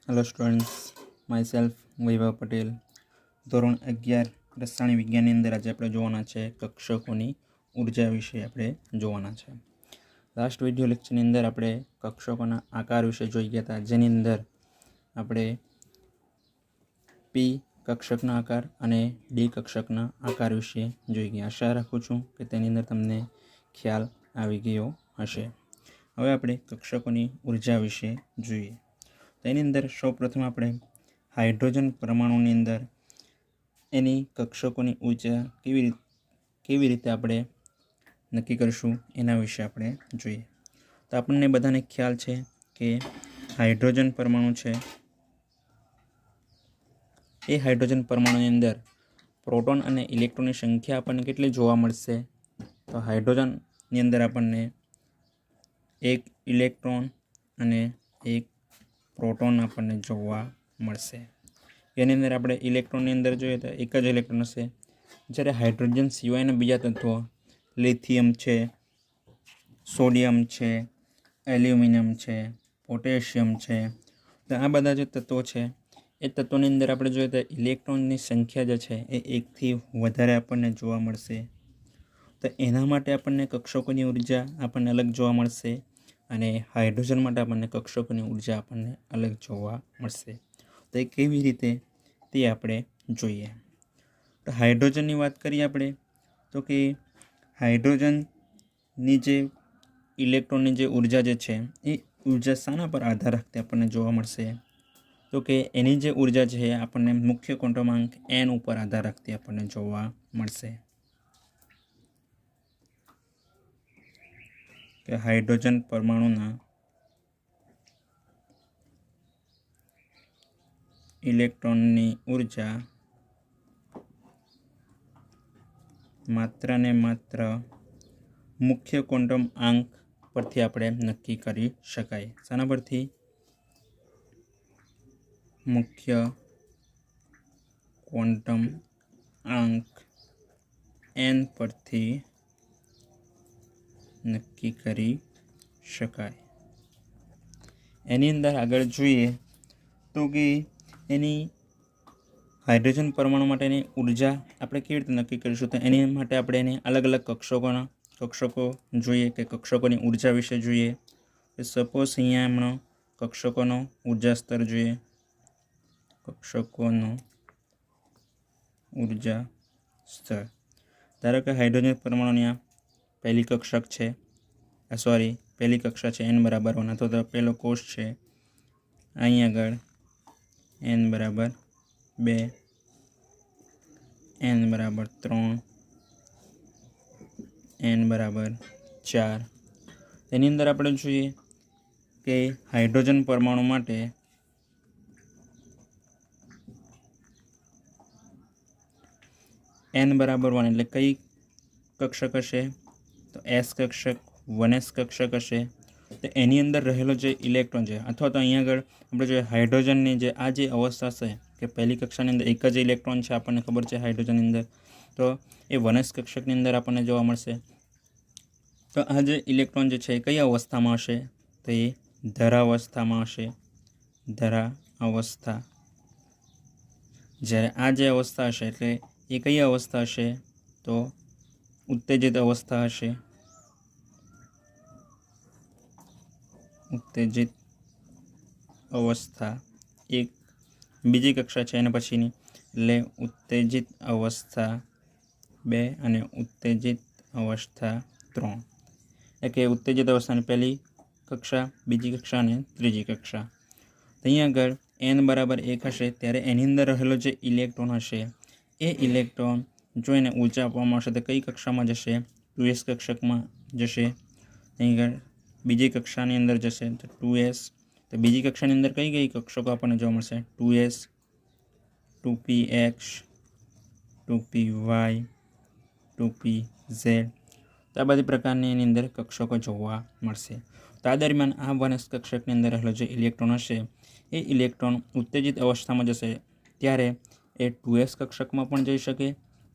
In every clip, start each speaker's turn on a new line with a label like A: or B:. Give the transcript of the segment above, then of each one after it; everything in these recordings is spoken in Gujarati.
A: હેલો સ્ટુડન્ટ્સ, માય સેલ્ફ વૈભવ પટેલ. ધોરણ 11 રસાયણ વિજ્ઞાનની અંદર આજે આપણે જોવાના છે કક્ષકોની ઉર્જા વિશે આપણે જોવાના છે. લાસ્ટ વિડીયો લેક્ચરની અંદર આપણે કક્ષકોના આકાર વિશે જોઈ ગયા હતા, જેની અંદર આપણે પી કક્ષકના આકાર અને ડી કક્ષકના આકાર વિશે જોઈ ગયા. આશા રાખું છું કે તેની અંદર તમને ખ્યાલ આવી ગયો હશે. હવે આપણે કક્ષકોની ઉર્જા વિશે જોઈએ. તેની અંદર સૌપ્રથમ આપણે હાઇડ્રોજન પરમાણુની અંદર એની કક્ષકોની ઉર્જા કેવી રીતે આપણે નક્કી કરીશું એના વિશે આપણે જોઈએ. તો આપણને બધાને ખ્યાલ છે કે હાઇડ્રોજન પરમાણુ છે એ હાઇડ્રોજન પરમાણુની અંદર પ્રોટોન અને ઇલેક્ટ્રોનની સંખ્યા આપણને કેટલી જોવા મળશે? તો હાઇડ્રોજનની અંદર આપણને એક ઇલેક્ટ્રોન અને એક પ્રોટોન આપણને જોવા મળશે. એની અંદર આપણે ઇલેક્ટ્રોનની અંદર જોઈએ તો એક જ ઇલેક્ટ્રોન હશે, જ્યારે હાઇડ્રોજન સિવાયના બીજા તત્વો લિથિયમ છે, સોડિયમ છે, એલ્યુમિનિયમ છે, પોટેશિયમ છે, તો આ બધા જે તત્વો છે એ તત્વોની અંદર આપણે જોઈએ તો ઇલેક્ટ્રોનની સંખ્યા જે છે એ એકથી વધારે આપણને જોવા મળશે. તો એના માટે આપણને કક્ષકોની ઉર્જા આપણને અલગ જોવા મળશે અને હાઇડ્રોજન માટે આપણને કક્ષકોની ઉર્જા આપણને અલગ જોવા મળશે. તો એ કેવી રીતે તે આપણે જોઈએ. તો હાઇડ્રોજનની વાત કરીએ આપણે તો કે હાઇડ્રોજનની જે ઇલેક્ટ્રોનની જે ઉર્જા જે છે એ ઉર્જા શાના પર આધાર રાખતી આપણને જોવા મળશે? તો કે એની જે ઉર્જા છે એ આપણને મુખ્ય ક્વોન્ટમાંક n ઉપર આધાર રાખતી આપણને જોવા મળશે. કે હાઇડ્રોજન પરમાણુના ઇલેક્ટ્રોનની ઉર્જા માત્ર ને માત્ર મુખ્ય ક્વોન્ટમ આંક પરથી આપણે નક્કી કરી શકાય. શાના પરથી? મુખ્ય ક્વોન્ટમ આંક n પરથી નક્કી કરી શકાય. એની અંદર આગળ જોઈએ તો કે એની હાઇડ્રોજન પરમાણુ માટેની ઉર્જા આપણે કેવી રીતે નક્કી કરીશું? તો એની માટે આપણે એને અલગ અલગ કક્ષકો જોઈએ કે કક્ષકોની ઉર્જા વિશે જોઈએ. સપોઝ અહીંયા એમનો કક્ષકોનો ઉર્જા સ્તર જોઈએ. કક્ષકોનો ઉર્જા સ્તર ધારો કે હાઇડ્રોજન પરમાણુની આ પહેલી કક્ષક છે, પહેલી કક્ષા છે n=1 અથવા તો પહેલો કોષ છે. અહીં આગળ n=2, n=3, n=4. તેની અંદર આપણે જોઈએ કે હાઇડ્રોજન પરમાણુ માટે n=1 એટલે કઈ કક્ષક હશે? તો s કક્ષક, 1s કક્ષક હશે. તો એની અંદર રહેલો જે ઇલેક્ટ્રોન છે અથવા તો અહીંયા આગળ આપણે જોઈએ હાઇડ્રોજનની જે આ જે અવસ્થા છે કે પહેલી કક્ષાની અંદર એક જ ઇલેક્ટ્રોન છે આપણને ખબર છે હાઇડ્રોજનની અંદર, તો એ 1s કક્ષકની અંદર આપણને જોવા મળશે. તો આ જે ઇલેક્ટ્રોન જે છે એ કઈ અવસ્થામાં હશે? તો એ ધરાવસ્થામાં હશે. ધરાવસ્થા. જ્યારે આ જે અવસ્થા હશે એટલે એ કઈ અવસ્થા હશે? તો ઉત્તેજિત અવસ્થા હશે. ઉત્તેજિત અવસ્થા એક. બીજી કક્ષા છે એના પછીની એટલે ઉત્તેજિત અવસ્થા 2 અને ઉત્તેજિત અવસ્થા 3. એટલે કે ઉત્તેજિત અવસ્થાની પહેલી કક્ષા, બીજી કક્ષા અને ત્રીજી કક્ષા. તો અહીંયા આગળ n=1 હશે ત્યારે એની અંદર રહેલો જે ઇલેક્ટ્રોન હશે એ ઇલેક્ટ્રોન જો એને ઉર્જા આપવામાં આવશે તો કઈ કક્ષામાં જશે? 2s કક્ષકમાં જશે. અહીં આગળ બીજી કક્ષાની અંદર જશે તો 2s. તો બીજી કક્ષાની અંદર કઈ કઈ કક્ષકો આપણને જોવા મળશે? 2s, 2px, 2py, 2pz. તો આ બધી પ્રકારની એની અંદર કક્ષકો જોવા મળશે. તો આ દરમિયાન આ 1s કક્ષકની અંદર રહેલો જે ઇલેક્ટ્રોન હશે એ ઇલેક્ટ્રોન ઉત્તેજિત અવસ્થામાં જશે ત્યારે એ 2s કક્ષકમાં પણ જઈ શકે,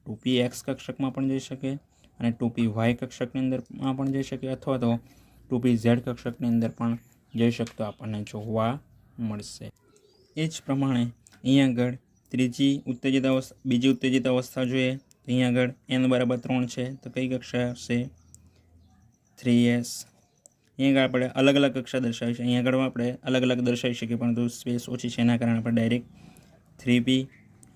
A: 2px કક્ષકમાં પણ જઈ શકે અને 2py કક્ષકની અંદરમાં પણ જઈ શકે અથવા તો 2pz કક્ષકની અંદર પણ જઈ શકતો આપણને જોવા મળશે. એ જ પ્રમાણે અહીંયા આગળ બીજી ઉત્તેજિત અવસ્થા જોઈએ તો અહીંયા આગળ n બરાબર 3 છે તો કઈ કક્ષા હશે 3s। અહીંયા આગળ આપણે અલગ અલગ કક્ષા દર્શાવી છે, અહીંયા આગળ આપણે અલગ અલગ દર્શાવી શકીએ પરંતુ સ્પેસ ઓછી છે એના કારણે આપણે ડાયરેક્ટ 3p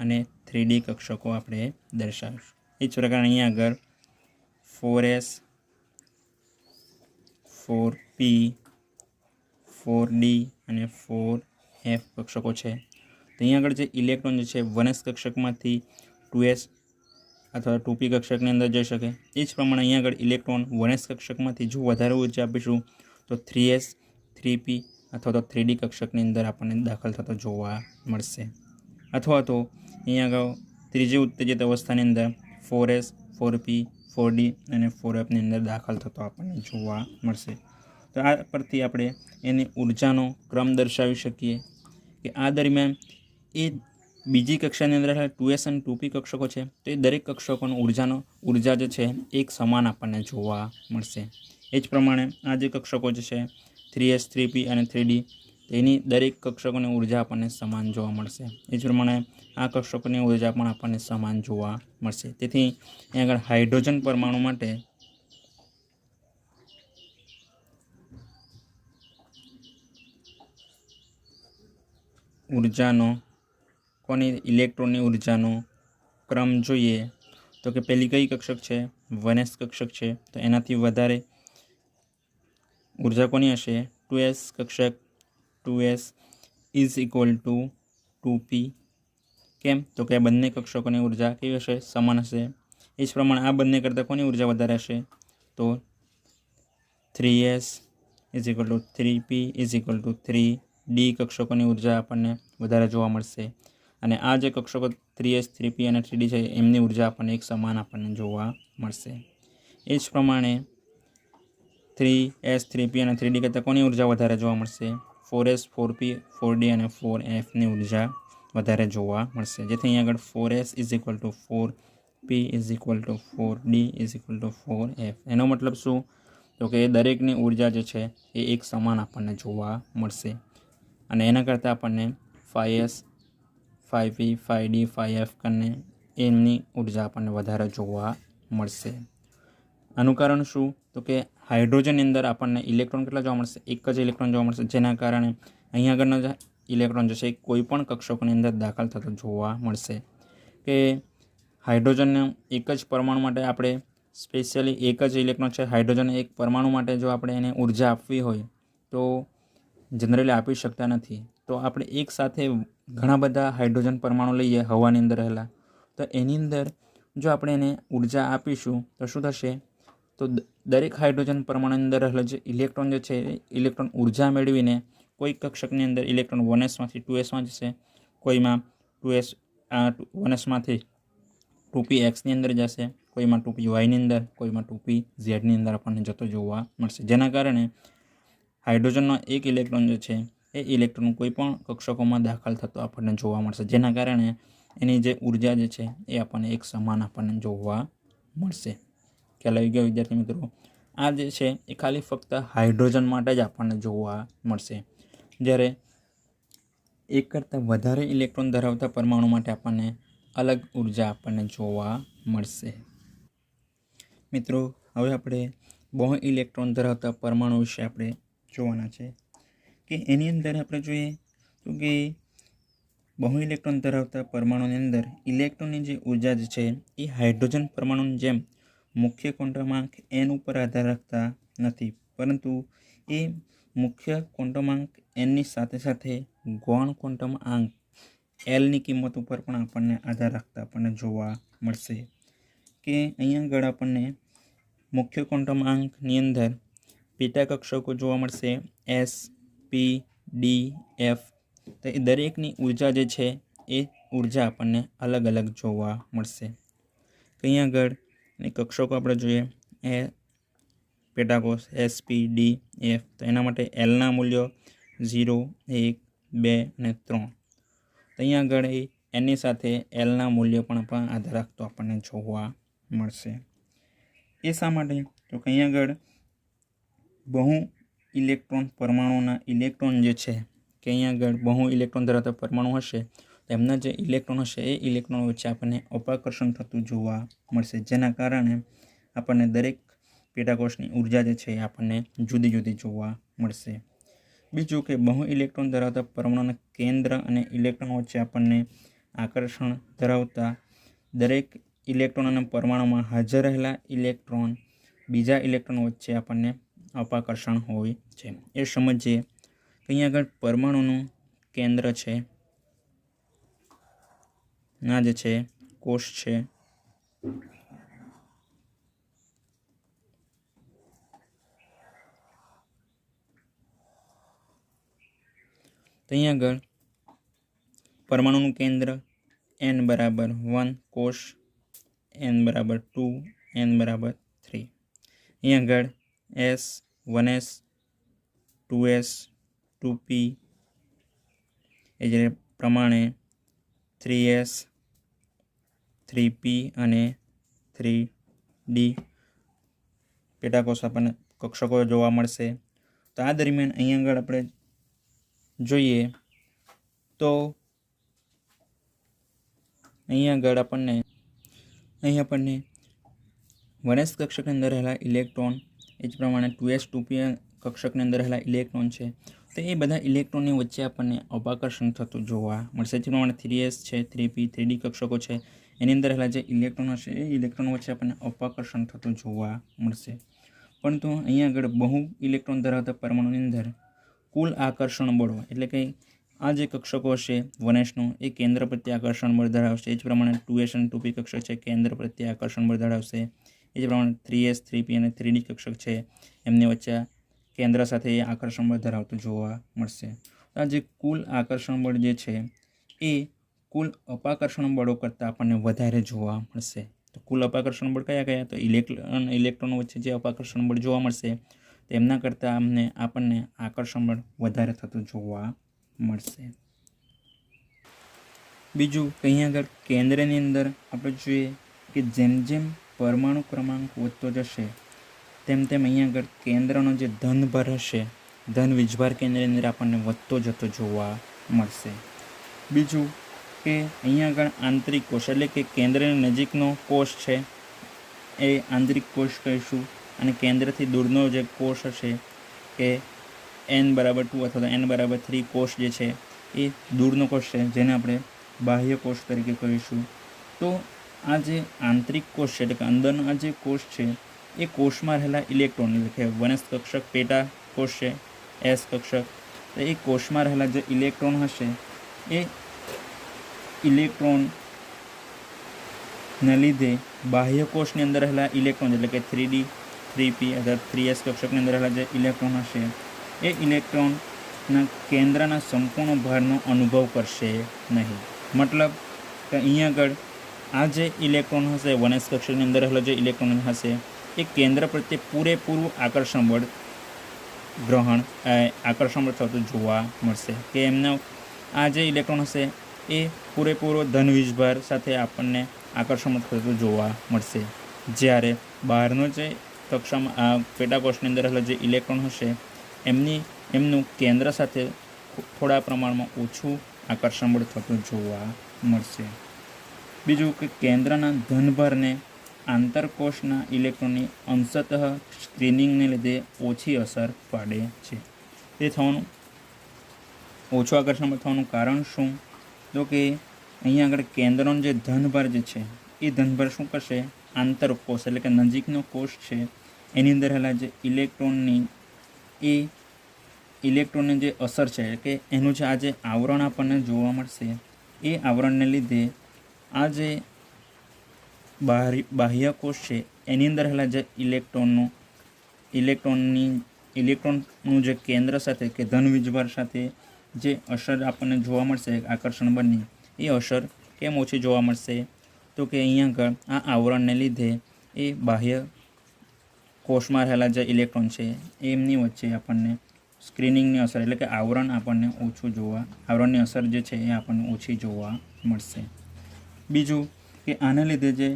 A: અને 3d કક્ષકો આપણે દર્શાવીશું। એ જ પ્રકારે અહીંયા આગળ 4s 4p 4d અને 4f કક્ષકો છે। તો અહીંયા આગળ જે ઇલેક્ટ્રોન જે છે 1s કક્ષકમાંથી 2s અથવા 2p કક્ષકની અંદર જઈ શકે। એ જ પ્રમાણે અહીંયા આગળ ઇલેક્ટ્રોન 1s કક્ષકમાંથી જો વધારે ઉર્જા આપીશું તો 3s 3p અથવા તો 3d કક્ષકની અંદર આપણને દાખલ થતો જોવા મળશે। અથવા તો અહીંયા આગળ ત્રીજી ઉત્તેજિત અવસ્થાની અંદર 4s 4p 4d અને 4fની અંદર દાખલ થતો આપણને જોવા મળશે। તો આ પરથી આપણે એની ઉર્જાનો ક્રમ દર્શાવી શકીએ કે આ દરમિયાન એ બીજી કક્ષાની અંદર 2s અને 2p કક્ષકો છે તો એ દરેક કક્ષકોનો ઉર્જા જે છે એક સમાન આપણને જોવા મળશે। એ જ પ્રમાણે આ જે કક્ષકો જે છે 3s 3p અને 3d તેની દરેક કક્ષકોની ઉર્જા આપણને સમાન જોવા મળશે। એ જ પ્રમાણે આ કક્ષકોની ઉર્જા પણ આપણને સમાન જોવા મળશે। તેથી અહીં આગળ હાઇડ્રોજન પરમાણુ માટે ઇલેક્ટ્રોનની ઉર્જાનો ક્રમ જોઈએ તો કે પહેલી કઈ કક્ષક છે 1s કક્ષક છે તો એનાથી વધારે ઉર્જા કોની હશે 2s કક્ષક 2s is equal to 2p। કેમ તો કે આ બંને કક્ષકોની ઉર્જા કેવી હશે સમાન હશે। એ જ પ્રમાણે આ બંને કરતાં કોની ઉર્જા વધારે હશે તો 3s is equal to 3p is equal to 3d કક્ષકોની ઉર્જા આપણને વધારે જોવા મળશે। અને આ જે કક્ષકો 3s 3p અને 3d છે એમની ઉર્જા આપણને એક સમાન આપણને જોવા મળશે। એ જ પ્રમાણે 3s 3p અને 3d કરતાં કોની ઉર્જા વધારે જોવા મળશે 4s 4p 4d અને 4fની ઉર્જા વધારે જોવા મળશે। જેથી અહીં આગળ 4s is equal to 4p is equal to 4d is equal to 4f। એનો મતલબ શું તો કે દરેકની ઉર્જા જે છે એ એક સમાન આપણને જોવા મળશે। અને એના કરતાં આપણને 5s 5p 5d 5f કરીને એમની ઉર્જા આપણને વધારે જોવા મળશે। આનું કારણ શું તો કે હાઇડ્રોજનની અંદર આપણને ઇલેક્ટ્રોન કેટલા જોવા મળશે એક જ ઇલેક્ટ્રોન જોવા મળશે, જેના કારણે અહીં આગળનો જે ઇલેક્ટ્રોન જે છે એ કોઈ પણ કક્ષકોની અંદર દાખલ થતો જોવા મળશે। કે હાઇડ્રોજનને એક જ પરમાણુ માટે આપણે સ્પેશિયલી એક જ ઇલેક્ટ્રોન છે હાઇડ્રોજન એક પરમાણુ માટે જો આપણે એને ઉર્જા આપવી હોય તો જનરલી આપી શકતા નથી। તો આપણે એક સાથે ઘણા બધા હાઇડ્રોજન પરમાણુ લઈએ હવાની અંદર રહેલા તો એની અંદર જો આપણે એને ઉર્જા આપીશું તો શું થશે તો દરેક હાઇડ્રોજન પરમાણુની અંદર રહેલા જે ઇલેક્ટ્રોન જે છે ઇલેક્ટ્રોન ઉર્જા મેળવીને કોઈ કક્ષકની અંદર ઇલેક્ટ્રોન 1sમાંથી 2sમાં જશે, કોઈમાં 1sમાંથી 2pxની અંદર જશે, કોઈમાં 2pyની અંદર, કોઈમાં 2pzની અંદર આપણને જતો જોવા મળશે। જેના કારણે હાઇડ્રોજનનો એક ઇલેક્ટ્રોન જે છે એ ઇલેક્ટ્રોન કોઈ પણ કક્ષકોમાં દાખલ થતો આપણને જોવા મળશે, જેના કારણે એની જે ઉર્જા જે છે એ આપણને એક સમાન આપણને જોવા મળશે। ખ્યાલ આવી ગયો વિદ્યાર્થી મિત્રો? આ જે છે એ ખાલી ફક્ત હાઇડ્રોજન માટે જ આપણને જોવા મળશે, જ્યારે એક કરતાં વધારે ઇલેક્ટ્રોન ધરાવતા પરમાણુ માટે આપણને અલગ ઉર્જા આપણને જોવા મળશે। મિત્રો હવે આપણે બહુ ઇલેક્ટ્રોન ધરાવતા પરમાણુ વિશે આપણે જોવાના છે કે એની અંદર આપણે જોઈએ તો કે બહુ ઇલેક્ટ્રોન ધરાવતા પરમાણુની અંદર ઇલેક્ટ્રોનની જે ઉર્જા જે છે એ હાઇડ્રોજન પરમાણુની જેમ મુખ્ય ક્વોન્ટમાંક n ઉપર આધાર રાખતા નથી, પરંતુ એ મુખ્ય ક્વોન્ટમાંક nની સાથે સાથે ગૌણ ક્વોન્ટમ આંક lની કિંમત ઉપર પણ આપણને આધાર રાખતા આપણને જોવા મળશે। કે અહીંયા આગળ આપણને મુખ્ય ક્વોન્ટમ આંકની અંદર પેટા કક્ષકો જોવા મળશે s p d f। તો એ દરેકની ઉર્જા જે છે એ ઉર્જા આપણને અલગ અલગ જોવા મળશે। અહીંયા આગળ કક્ષકો આપણે જોઈએ એ પેટાકોષ s p d f, તો એના માટે lના મૂલ્યો 0 1 2 અને 3। તો અહીંયા આગળ એની સાથે lના મૂલ્યો પણ આધાર રાખતો આપણને જોવા મળશે। એ શા માટે તો કે અહીંયા આગળ બહુ ઇલેક્ટ્રોન પરમાણુના ઇલેક્ટ્રોન જે છે કે અહીંયા આગળ બહુ ઇલેક્ટ્રોન ધરાવતા પરમાણુ હશે તેમના જે ઇલેક્ટ્રોન હશે એ ઇલેક્ટ્રોન વચ્ચે આપણને અપાકર્ષણ થતું જોવા મળશે, જેના કારણે આપણને દરેક પેટાકોષની ઉર્જા જે છે એ આપણને જુદી જુદી જોવા મળશે. બીજું કે બહુ ઇલેક્ટ્રોન ધરાવતા પરમાણુના કેન્દ્ર અને ઇલેક્ટ્રોન વચ્ચે આપણને આકર્ષણ ધરાવતા દરેક ઇલેક્ટ્રોન અને પરમાણુમાં હાજર રહેલા ઇલેક્ટ્રોન બીજા ઇલેક્ટ્રોન વચ્ચે આપણને અપાકર્ષણ હોય છે. એ સમજીએ કે અહીંયા આગળ પરમાણુનું કેન્દ્ર છે, આ જે છે કોષ છે, તો અહીંયા આગળ પરમાણુનું કેન્દ્ર n બરાબર 1, કોષ n બરાબર 2, n બરાબર 3. અહીંયા આગળ s 1s 2s 2p એ જ પ્રમાણે 3s 3p અને 3d પેટાકોષ આપણને કક્ષકો જોવા મળશે. તો આ દરમિયાન અહીંયા આગળ આપણે જોઈએ તો અહીં આપણને 1s કક્ષકની અંદર રહેલા ઇલેક્ટ્રોન એ જ પ્રમાણે 2s 2p કક્ષકની અંદર રહેલા ઇલેક્ટ્રોન છે, તો એ બધા ઇલેક્ટ્રોનની વચ્ચે આપણને અપાકર્ષણ થતું જોવા મળશે. જે પ્રમાણે 3s છે, 3p 3d કક્ષકો છે, એની અંદર રહેલા જે ઇલેક્ટ્રોન હશે એ ઇલેક્ટ્રોન વચ્ચે આપણને અપાકર્ષણ થતું જોવા મળશે. પરંતુ અહીંયા આગળ બહુ ઇલેક્ટ્રોન ધરાવતા પરમાણુની અંદર કુલ આકર્ષણ બળો એટલે કે આ જે કક્ષકો હશે 1sનું એ કેન્દ્ર પ્રત્યે આકર્ષણ બળ ધરાવશે. એ જ પ્રમાણે 2s અને 2p કક્ષક છે કેન્દ્ર પ્રત્યે આકર્ષણ બળ ધરાવશે. એ જ પ્રમાણે 3s 3p અને 3d કક્ષક છે એમની વચ્ચે કેન્દ્ર સાથે આકર્ષણ બળ ધરાવતું જોવા મળશે. આ જે કુલ આકર્ષણ બળ જે છે એ કુલ અપાકર્ષણ બળો કરતાં આપણને વધારે જોવા મળશે. તો કુલ અપાકર્ષણ બળ કયા કયા? તો ઇલેક્ટ્રોન વચ્ચે જે અપાકર્ષણ બળ જોવા મળશે તેમના કરતાં આપણને આકર્ષણ બળ વધારે થતું જોવા મળશે. બીજું કે અહીંયા આગળ કેન્દ્રની અંદર આપણે જોઈએ કે જેમ જેમ પરમાણુ ક્રમાંક વધતો જશે તેમ તેમ અહીંયા આગળ કેન્દ્રનો જે ધનભાર હશે, ધન વીજભાર કેન્દ્રની અંદર આપણને વધતો જતો જોવા મળશે. બીજું કે અહીંયા આગળ આંતરિક કોષ એટલે કે કેન્દ્રની નજીકનો કોષ છે એ આંતરિક કોષ કહીશું, અને કેન્દ્રથી દૂરનો જે કોષ હશે કે n બરાબર 2 અથવા તો n બરાબર 3 કોષ જે છે એ દૂરનો કોષ છે, જેને આપણે બાહ્ય કોષ તરીકે કહીશું. તો આ જે આંતરિક કોષ છે એટલે કે અંદરનો આ જે કોષ છે એ કોષમાં રહેલા ઇલેક્ટ્રોન એટલે કે 1s કક્ષક પેટા કોષ છે, s કક્ષક, તો એ કોષમાં રહેલા જે ઇલેક્ટ્રોન હશે એ ઇલેક્ટ્રોનને લીધે બાહ્ય કોષની અંદર રહેલા ઇલેક્ટ્રોન એટલે કે 3d 3p અથવા 3s કક્ષકની અંદર રહેલા જે ઇલેક્ટ્રોન હશે એ ઇલેક્ટ્રોનના કેન્દ્રના સંપૂર્ણ ભારનો અનુભવ કરશે નહીં. મતલબ કે અહીંયા આગળ આ જે ઇલેક્ટ્રોન હશે 1s કક્ષકની અંદર રહેલો જે ઇલેક્ટ્રોન હશે એ કેન્દ્ર પ્રત્યે પૂરેપૂરું આકર્ષણ બળ થતું જોવા મળશે. કે એમના આ જે ઇલેક્ટ્રોન હશે એ પૂરેપૂરો ધન વીજભાર સાથે આપણને આકર્ષણ થતું જોવા મળશે. જ્યારે બહારનો જે કક્ષામાં પેટાકોષની અંદર રહેલો જે ઇલેક્ટ્રોન હશે એમનું કેન્દ્ર સાથે થોડા પ્રમાણમાં ઓછું આકર્ષણ બળ થતું જોવા મળશે. બીજું કે કેન્દ્રના ધનભારને આંતરકોષના ઇલેક્ટ્રોનની અંશતઃ સ્ક્રીનિંગને લીધે ઓછી અસર પાડે છે. તે થવાનું ઓછું આકર્ષણ બળ થવાનું કારણ શું? તો કે અહીંયા આગળ કેન્દ્રનો જે ધનભાર જે છે એ ધનભાર શું કરશે? આંતરકોષ એટલે કે નજીકનો કોષ છે એની અંદર રહેલા જે ઇલેક્ટ્રોનની જે અસર છે કે એનું જે આ જે આવરણ આપણને જોવા મળશે એ આવરણને લીધે આ જે બાહ્ય કોષ છે એની અંદર રહેલા જે ઇલેક્ટ્રોનનું જે કેન્દ્ર સાથે કે ધન વીજભાર સાથે જે અસર આપણને જોવા મળશે આકર્ષણ બળની, એ અસર કેમ ઓછી જોવા મળશે? તો કે અહીંયા આગળ આ આવરણને લીધે એ બાહ્ય કોષમાં રહેલા જે ઇલેક્ટ્રોન છે એમની વચ્ચે આપણને સ્ક્રીનિંગની અસર એટલે કે આવરણની અસર જે છે એ આપણને ઓછી જોવા મળશે. બીજું કે આના લીધે જે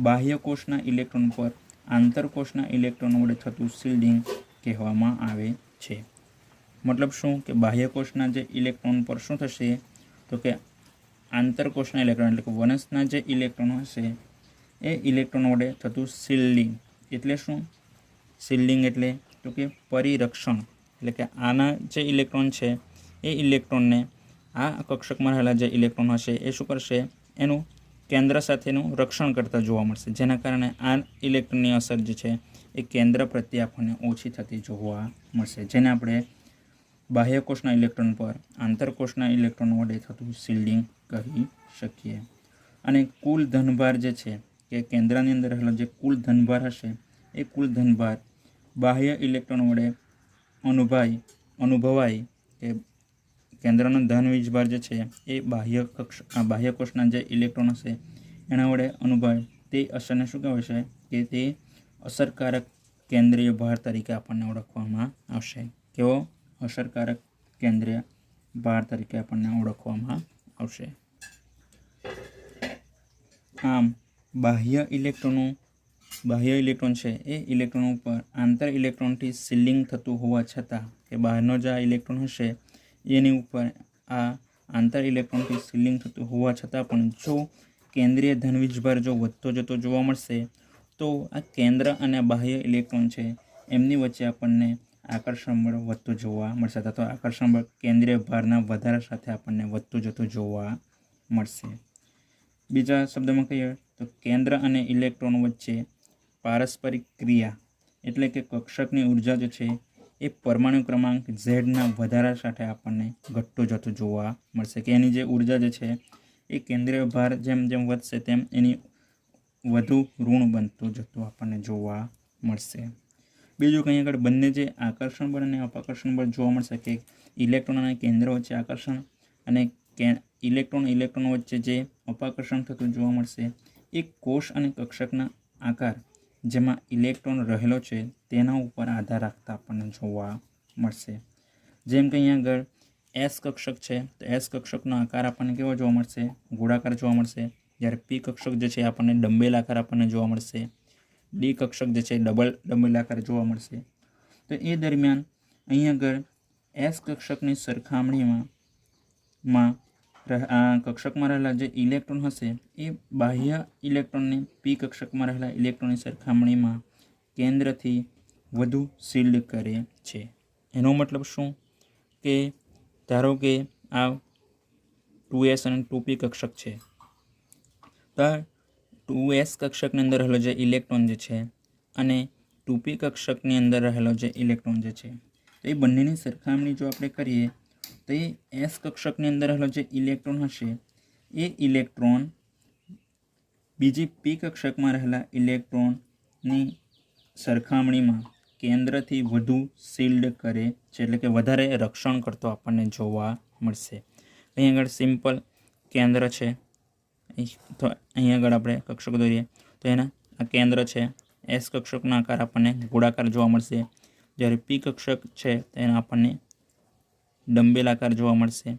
A: બાહ્ય કોષના ઇલેક્ટ્રોન પર આંતરકોષના ઇલેક્ટ્રોન વડે થતું શિલ્ડિંગ કહેવામાં આવે છે. मतलब शू कि बाह्यकोषना जे इलेक्ट्रॉन पर शू थशे तो कि आंतरकोषना इलेक्ट्रॉन एटले के वनसना जे इलेक्ट्रॉन हशे ए इलेक्ट्रॉन वडे थतुं सील्डिंग एटले शू सील्डिंग एटले तो कि परिरक्षण एटले के आना जे इलेक्ट्रॉन छे ए इलेक्ट्रॉन ने आ कक्षकमां रहेला जे इलेक्ट्रॉन हशे ए शुं करशे एनुं केंद्र साथेनुं रक्षण करता जोवा मळशे, जेना कारणे आ इलेक्ट्रॉननी असर जे छे ए केंद्र प्रत्ये आपणे ओછી थती जोवा मळशे, जेने आपणे बाह्यकोषना इलेक्ट्रॉन पर आंतरकोषना इलेक्ट्रॉन वडे थतुं सील्डिंग कही शकीए। अने कुल धनभार जे छे के केंद्रनी अंदर रहेलो जे कुल धनभार हशे ए कुल धनभार बाह्य इलेक्ट्रॉन वडे अनुभवाय के केंद्रनो धन वीजभार जे छे ए बाह्यकोषना जे इलेक्ट्रॉन हशे एना वडे अनुभवाय ते असरने शुं कहेवाय छे के ते असरकारक केंद्रीय भार तरीके आपणने ओळखवामां आवशे। केवो असरकारक केंद्रीय भार तरीके आपणने ओळखवामां आवशे। आम बाह्य इलेक्ट्रॉन है ए इलेक्ट्रॉन पर आंतर इलेक्ट्रॉन थी सीलिंग थतुं होवा छतां के बहारनो जे इलेक्ट्रॉन हशे एनी उपर आ आंतर इलेक्ट्रॉन थी सीलिंग थतुं होवा छतां पण जो केंद्रीय धनवीजभार जो वधतो जतो जोवा मळशे तो आ केंद्र अने बाह्य इलेक्ट्रॉन छे एमनी वच्चे आपणने आकर्षण बळ वधतुं जोवा मळशे, तो आकर्षण बळ केंद्रीय भारना વધારા સાથે આપણને વધતું જતું જોવા મળશે। बीजा शब्द में कहीए तो केंद्र अने इलेक्ट्रॉन वच्चे पारस्परिक क्रिया एटले के कक्षकनी ऊर्जा जो छे ए परमाणु क्रमांक Z વધારા साथे आपणने घटतो जतो जोवा मळशे के एनी जे ऊर्जा जे छे ए केंद्रीय भार जेम जेम वधशे तेम एनी વધુ ઋણ बनतो जतो आपणने जोवा मळशे। बीजुं कहीं आगळ बंने जे आकर्षण बळ अने अपकर्षण बळ जोवा मळशे के इलेक्ट्रॉन अने केंद्र वच्चे आकर्षण अने इलेक्ट्रॉन वच्चे जे अपाकर्षण थतुं जोवा मळशे ए कोष अने कक्षकना आकार जेमां इलेक्ट्रॉन रहेलो छे तेना उपर आधार राखता आपणने जोवा मळशे। जेम के अहीं आगळ एस कक्षक छे तो एस कक्षकनो आकार आपणने केवो जोवा मळशे? गोळाकार जोवा मळशे। ज्यारे पी कक्षक जे छे आपणने डंबेल आकार आपणने जोवा मळशे। डी कक्षक जे छे डंबेल आकार जोवा मळशे। तो ए दरमियान अहीं आगळ एस कक्षकनी सरखामणीमां कक्षक में रहेला जो इलेक्ट्रॉन हशे ए बाह्य इलेक्ट्रॉन ने पी कक्षक में रहेला इलेक्ट्रॉन सरखामणी में केंद्र थी वधु सील्ड करे छे। एनो मतलब शुं के धारो के आ 2s और 2p कक्षक है तो 2s कक्षक ने अंदर रहेलो जो इलेक्ट्रॉन जे छे अने 2p कक्षक ने अंदर रहेलो जो इलेक्ट्रॉन जे छे तो ये बंनेनी सरखामणी जो आपणे करीए तो ये एस कक्षक ने अंदर रहेलो जो इलेक्ट्रॉन हशे ए इलेक्ट्रॉन बीजी पी कक्षक में रहेला इलेक्ट्रॉन नी सरखामणी में केंद्र थी वधु सील्ड करे छे एटले के वधारे रक्षण करतो आपणने जोवा मळशे। अहीं आगळ सिम्पल केंद्र छे तो अहीं आगळ आपणे कक्षक दोरीए तो एना आ केंद्र छे एस कक्षकनो आकार आपणने गोळाकार जोवा मळशे, ज्यारे पी कक्षक छे तेना आपणने डंबेल आकार जोवा मळशे।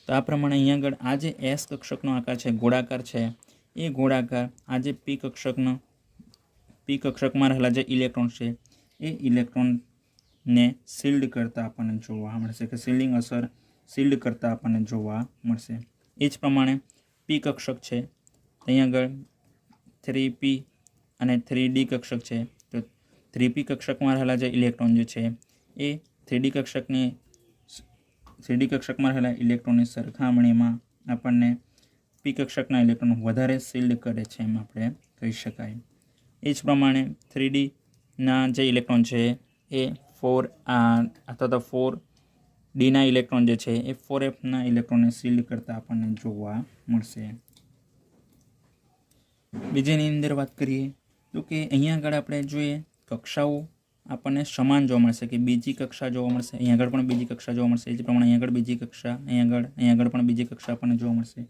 A: तो आ प्रमाणे अहीं आगळ आ जे एस कक्षकनो आकार छे गोळाकार छे ए गोळाकार आ जे पी कक्षक में रहेला जे इलेक्ट्रॉन छे ए इलेक्ट्रॉन ने सील्ड करता आपणने जोवा मळशे के सील्डिंग असर सील्ड करता आपणने जोवा मळशे। ए ज प्रमाणे पी कक्षक छे अहीं आगळ 3p अने 3d कक्षक छे तो 3p कक्षक में रहेला जे इलेक्ट्रॉन जे छे ए 3d कक्षक में रहेला इलेक्ट्रॉन सरखामणी में आपणने पी कक्षकना इलेक्ट्रॉन वधारे सील्ड करे छे एम आपणे कही शकाय। ए ज प्रमाणे 3d ना जे इलेक्ट्रॉन छे ए 4d ना इलेक्ट्रॉन जे छे ए 4f ना इलेक्ट्रॉन ने सील्ड करता आपणने जोवा मळशे। बीजेनी अंदर बात करिए तो कि अहीं आगळ आपणे जोईए कक्षाओ आपणने समान जोवा मळशे के बीजी कक्षा जोवा मळशे, अहीं आगळ पण बीजी कक्षा जोवा मळशे, ए ज प्रमाणे अहीं आगळ बीजी कक्षा, अहीं आगळ पण बीजी कक्षा आपणने जोवा मळशे।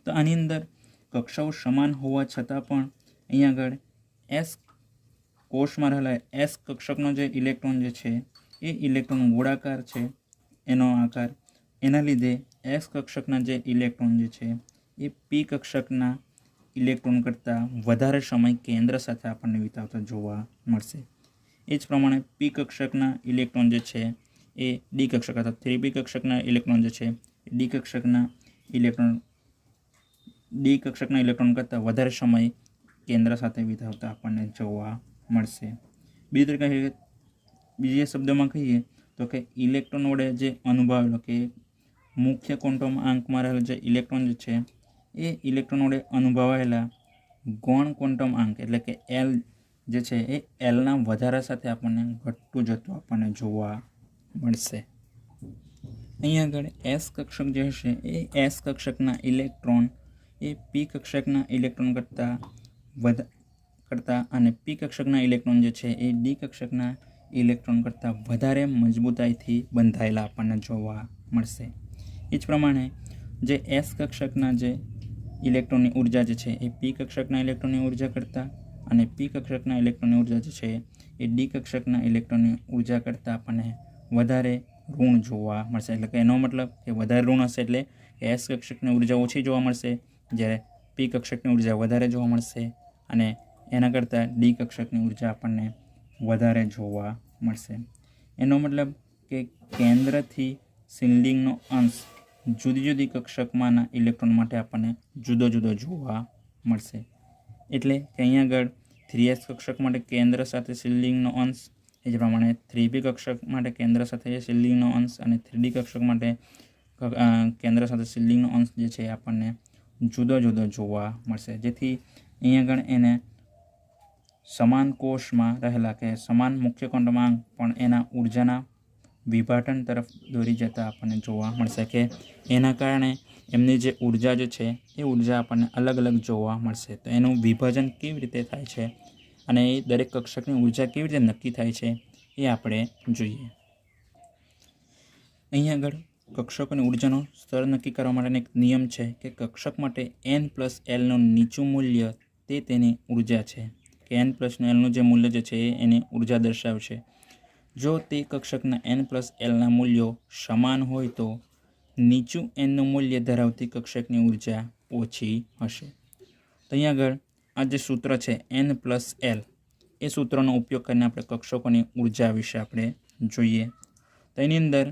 A: तो आनी अंदर कक्षाओ समान होवा छतां पण अहीं आगळ एस कोष में रहेला एस कक्षकनो जे इलेक्ट्रॉन जे छे ए इलेक्ट्रॉन गोळाकार छे एनो आकार एना लीधे एस कक्षकना जे इलेक्ट्रॉन जे छे ए पी कक्षकना इलेक्ट्रॉन करता वधारे समय केंद्र साथे आपणने वितावता जोवा मळशे। ए ज प्रमाणे पी कक्षकना इलेक्ट्रॉन जे छे એ ડી કક્ષક અથવા 3p કક્ષકના ઇલેક્ટ્રોન જે છે એ ડી કક્ષકના ઇલેક્ટ્રોન કરતાં વધારે સમય કેન્દ્ર સાથે વિતાવતા આપણને જોવા મળશે. બીજા શબ્દોમાં કહીએ તો કે ઇલેક્ટ્રોન વડે જે અનુભવાયેલો કે મુખ્ય ક્વોન્ટમ આંકમાં રહેલો જે ઇલેક્ટ્રોન જે છે એ ઇલેક્ટ્રોન વડે અનુભવાયેલા ગૌણ ક્વોન્ટમ આંક એટલે કે એલ જે છે એ એલના વધારા સાથે આપણને ઘટતું જતું આપણને જોવા મળશે. અહીંયા આગળ એસ કક્ષક જે હશે એ એસ કક્ષકના ઇલેક્ટ્રોન એ પી કક્ષકના ઇલેક્ટ્રોન કરતાં અને પી કક્ષકના ઇલેક્ટ્રોન જે છે એ ડી કક્ષકના ઇલેક્ટ્રોન કરતાં વધારે મજબૂતાઈથી બંધાયેલા આપણને જોવા મળશે. એ જ પ્રમાણે જે એસ કક્ષકના જે ઇલેક્ટ્રોનની ઉર્જા જે છે એ પી કક્ષકના ઇલેક્ટ્રોનની ઉર્જા કરતાં અને પી કક્ષકના ઇલેક્ટ્રોનની ઉર્જા જે છે એ ડી કક્ષકના ઇલેક્ટ્રોનની ઉર્જા કરતાં આપણને વધારે ઋણ જોવા મળશે. એટલે કે એનો મતલબ કે વધારે ઋણ હશે એટલે એસ કક્ષકની ઉર્જા ઓછી જોવા મળશે, જ્યારે પી કક્ષકની ઉર્જા વધારે જોવા મળશે અને એના કરતાં ડી કક્ષકની ઉર્જા આપણને વધારે જોવા મળશે. એનો મતલબ કે કેન્દ્રથી શિલ્ડિંગનો અંશ જુદી જુદી કક્ષકમાંના ઇલેક્ટ્રોન માટે આપણને જુદો જુદો જોવા મળશે. એટલે કે અહીંયા આગળ 3s કક્ષક માટે કેન્દ્ર સાથે શિલ્ડિંગનો અંશ, એ જ પ્રમાણે 3p કક્ષક માટે કેન્દ્ર સાથે શિલ્ડિંગનો અંશ અને 3d કક્ષક માટે કેન્દ્ર સાથે શિલ્ડિંગનો અંશ જે છે આપણને જુદો જુદો જોવા મળશે. જેથી અહીંયા આગળ એને સમાન કોષમાં રહેલા કે સમાન મુખ્ય ક્વોન્ટમ આંક પણ એના ઉર્જાના વિભાજન તરફ દોરી જતા આપણને જોવા મળશે કે એના કારણે એમની જે ઉર્જા જે છે એ ઉર્જા આપણને અલગ અલગ જોવા મળશે. તો એનું વિભાજન કેવી રીતે થાય છે અને એ દરેક કક્ષકની ઉર્જા કેવી રીતે નક્કી થાય છે એ આપણે જોઈએ. અહીં આગળ કક્ષકોની ઉર્જાનો સ્તર નક્કી કરવા માટેનો એક નિયમ છે કે કક્ષક માટે n+lનું નીચું મૂલ્ય તે તેની ઉર્જા છે કે n+lનું જે મૂલ્ય જે છે એ એની ઉર્જા દર્શાવશે. જો તે કક્ષકના n+lના મૂલ્યો સમાન હોય તો નીચું nનું મૂલ્ય ધરાવતી કક્ષકની ઉર્જા ઓછી હશે. તો અહીં આગળ આ જે સૂત્ર છે n+l એ સૂત્રનો ઉપયોગ કરીને આપણે કક્ષકોની ઉર્જા વિશે આપણે જોઈએ. તો એની અંદર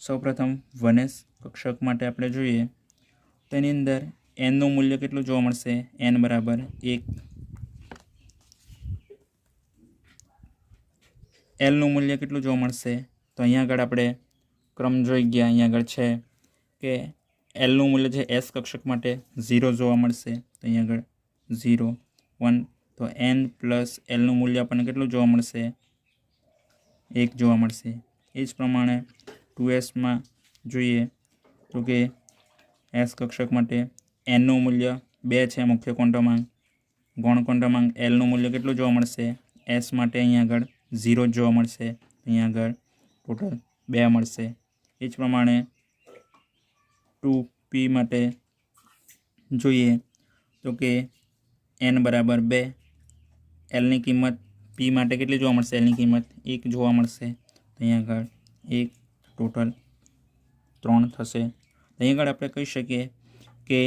A: સૌપ્રથમ 1s કક્ષક માટે આપણે જોઈએ તો એની અંદર nનું મૂલ્ય કેટલું જોવા મળશે? n બરાબર 1. lનું મૂલ્ય કેટલું જોવા મળશે? તો અહીંયા આગળ આપણે ક્રમ જોઈ ગયા. અહીંયા આગળ છે કે lનું મૂલ્ય છે s કક્ષક માટે 0 જોવા મળશે. તો અહીંયા આગળ 0 1. તો n+lનું મૂલ્ય આપણને કેટલું જોવા મળશે? 1 જોવા મળશે. એ જ પ્રમાણે 2sમાં જોઈએ તો કે s કક્ષક માટે nનું મૂલ્ય 2 છે મુખ્ય ક્વોન્ટમ ગૌણ ક્વોન્ટમ lનું મૂલ્ય કેટલું જોવા મળશે? s માટે અહીંયા આગળ 0 જોવા મળશે. અહીંયા આગળ ટોટલ 2 મળશે. એ જ પ્રમાણે 2p માટે જોઈએ તો કે n બરાબર 2. lની કિંમત p માટે કેટલી જોવા મળશે? lની કિંમત 1 જોવા મળશે. અહીંયા આગળ 1 ટોટલ 3 થશે. અહીં આગળ આપણે કહી શકીએ કે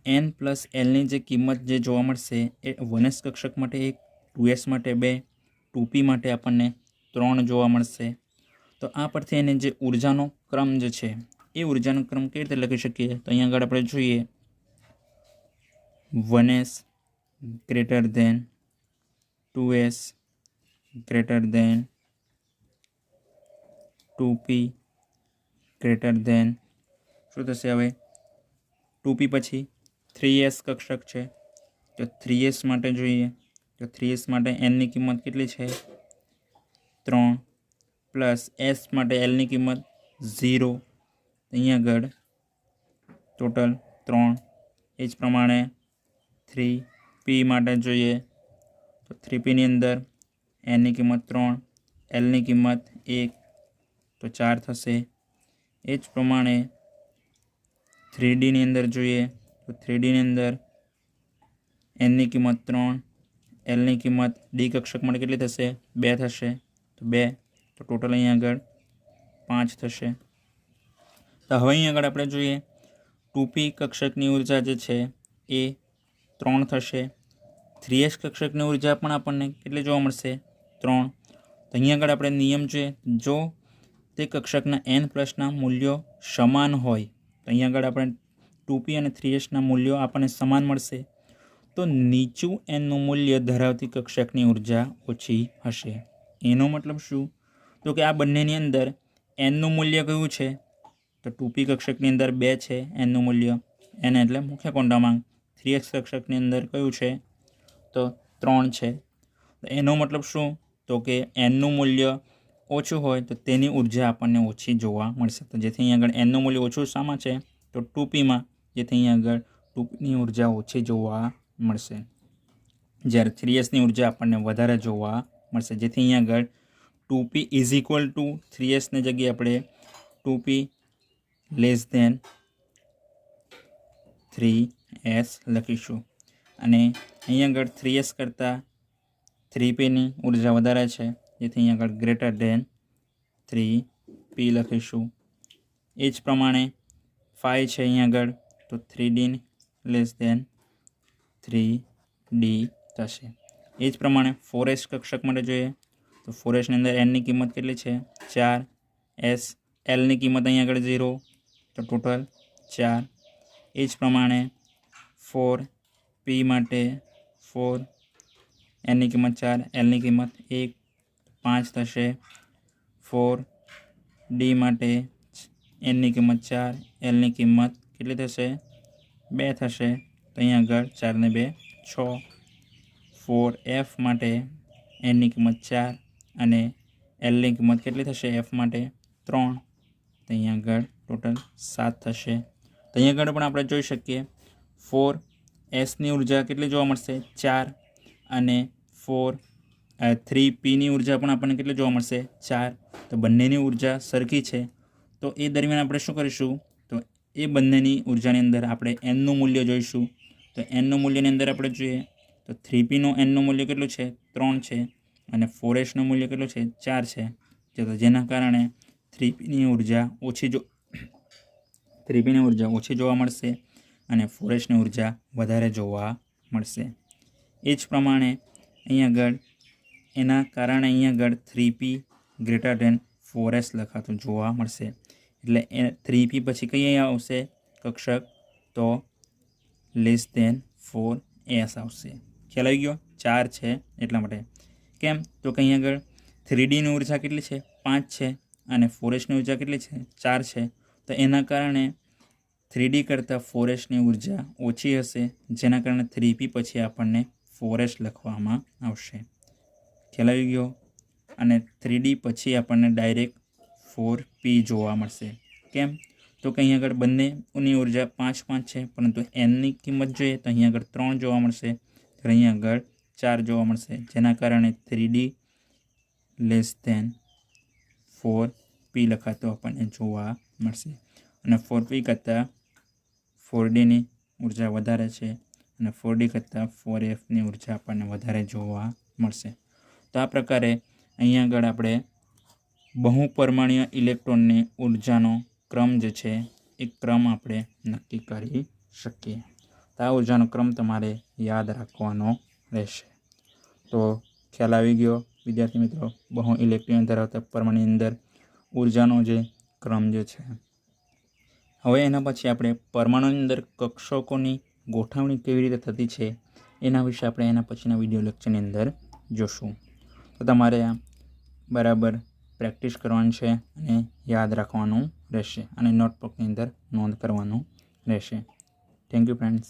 A: n+lની જે કિંમત જે જોવા મળશે એ 1s કક્ષક માટે 1, 2s માટે 2, 2p માટે આપણને 3 જોવા મળશે. તો આ પરથી એને જે ઉર્જાનો ક્રમ જે છે એ ઉર્જાનો ક્રમ કેવી રીતે લખી શકીએ? તો અહીં આગળ આપણે જોઈએ 1s greater than 2s greater than 2p greater than શું થશે? હવે 2p પછી 3s કક્ષક છે તો 3s માટે જોઈએ તો 3s માટે nની કિંમત કેટલી છે? 3 પ્લસ s માટે lની કિંમત 0. અહીંયા આગળ ટોટલ 3. એ જ પ્રમાણે 3p માટે જોઈએ તો 3pની અંદર nની કિંમત 3, lની કિંમત 1 તો 4 થશે. એ જ પ્રમાણે 3dની અંદર જોઈએ તો 3dની અંદર nની કિંમત 3, lની કિંમત ડી કક્ષક માટે કેટલી થશે? 2 થશે. તો 2 તો ટોટલ અહીં આગળ 5 થશે. તો હવે અહીં આગળ આપણે જોઈએ 2p કક્ષકની ઉર્જા જે છે એ 3 થશે. 3s કક્ષકની ઉર્જા પણ આપણને કેટલી જોવા મળશે? 3. તો અહીં આગળ આપણે નિયમ જોઈએ, જો તે કક્ષકના n પ્લસના મૂલ્યો સમાન હોય તો અહીંયા આગળ આપણે 2p અને 3s મૂલ્યો આપણને સમાન મળશે તો નીચું nનું મૂલ્ય ધરાવતી કક્ષકની ઉર્જા ઓછી હશે। એનો મતલબ શું? તો કે આ બંનેની અંદર nનું મૂલ્ય કયું છે? તો 2p કક્ષકની અંદર 2 છે nનું મૂલ્ય, n એટલે મુખ્ય ક્વોન્ટમાંક। 3s કક્ષકની અંદર કયું છે? તો 3 છે। તો એનો મતલબ શું? તો કે nનું મૂલ્ય ઓછું હોય તો તેની ઉર્જા આપણને ઓછી જોવા મળશે। તો જેથી અહીં આગળ nનું મૂલ્ય ઓછું શામાં છે? તો 2pમાં, જેથી અહીં આગળ 2pની ઉર્જા ઓછી જોવા મળશે, જ્યારે 3sની ઉર્જા આપણને વધારે જોવા મળશે, જેથી અહીં આગળ 2p ઇઝ ઇક્વલ ટુ 3sની જગ્યાએ આપણે 2p લેસ ધેન 3s લખીશું અને અહીં આગળ 3s કરતાં 3pની ઉર્જા વધારે છે, જેથી અહીં આગળ ગ્રેટર ધેન 3p લખીશું। એ જ પ્રમાણે 5 છે અહીં આગળ તો 3d લેસ ધેન 3d થશે। એ જ પ્રમાણે 4s કક્ષક માટે જોઈએ તો 4sની અંદર nની કિંમત કેટલી છે? 4s, lની કિંમત અહીં આગળ 0 તો ટોટલ 4। એ જ પ્રમાણે 4p માટે 4, nની કિંમત 4, lની કિંમત 1, 5 થશે। 4d માટે nની કિંમત 4, lની કિંમત કેટલી થશે? 2 થશે, તો અહીં આગળ 4 ને 2 6। 4f માટે nની કિંમત 4 અને lની કિંમત કેટલી થશે? f માટે 3, તો અહીં આગળ ટોટલ 7 થશે। તો અહીં આગળ પણ આપણે જોઈ શકીએ 4sની ઉર્જા કેટલી જોવા મળશે? 4 અને 3pની ઉર્જા પણ આપણને કેટલી જોવા મળશે? 4। તો બંનેની ઉર્જા સરખી છે, તો એ દરમિયાન આપણે શું કરીશું? તો એ બંનેની ઉર્જાની અંદર આપણે nનું મૂલ્ય જોઈશું। તો nનું મૂલ્યની અંદર આપણે જોઈએ તો 3pનું nનું મૂલ્ય કેટલું છે? 3 છે અને 4sનું મૂલ્ય કેટલું છે? 4 છે, તો જેના કારણે 3pની ઉર્જા ઓછી જોવા મળશે અને 4sની ઉર્જા વધારે જોવા મળશે। એ જ પ્રમાણે અહીં આગળ એના કારણે અહીં આગળ 3p ગ્રેટર ધેન 4s લખાતું જોવા મળશે, એટલે 3p પછી કઈ આવશે કક્ષક? તો લેસ ધેન 4s આવશે। ખ્યાલ આવી ગયો? 4 છે એટલા માટે। કેમ? તો કે અહીં આગળ 3dની ઉર્જા કેટલી છે? 5 છે અને 4sની ઉર્જા કેટલી છે? 4 છે, તો એના કારણે 3d કરતાં 4sની ઉર્જા ઓછી હશે, જેના કારણે 3p પછી આપણને 4s લખવામાં આવશે। ખ્યાલ આવી ગયો? અને 3d પછી આપણને ડાયરેક્ટ 4p જોવા મળશે। કેમ? તો કે અહીં આગળ બંનેની ઉર્જા 5 5 છે, પરંતુ nની કિંમત જોઈએ તો અહીં આગળ 3 જોવા મળશે, તો અહીં આગળ 4 જોવા મળશે, જેના કારણે 3d લેસ ધેન 4p લખાતો આપણને જોવા મળશે। અને 4p કરતાં 4dની ઉર્જા વધારે છે અને 4d કરતાં 4fની ઉર્જા આપણને વધારે જોવા મળશે। તો આ પ્રકારે અહીંયા આગળ આપણે બહુપરમાણીય ઇલેક્ટ્રોનની ઉર્જાનો ક્રમ જે છે એ ક્રમ આપણે નક્કી કરી શકીએ। તો આ ઉર્જાનો ક્રમ તમારે યાદ રાખવાનો રહેશે। તો ખ્યાલ આવી ગયો વિદ્યાર્થી મિત્રો બહુ ઇલેક્ટ્રોન ધરાવતા પરમાણુની અંદર ઉર્જાનો જે ક્રમ જે છે। હવે એના પછી આપણે પરમાણુની અંદર કક્ષકોની ગોઠવણી કેવી રીતે થતી છે એના વિશે આપણે એના પછીના વિડીયો લેક્ચરની અંદર જોશું। તો તમારે આ બરાબર પ્રેક્ટિસ કરવાની છે અને યાદ રાખવાનું રહેશે અને નોટબુકની અંદર નોંધ કરવાનું રહેશે। Thank you friends.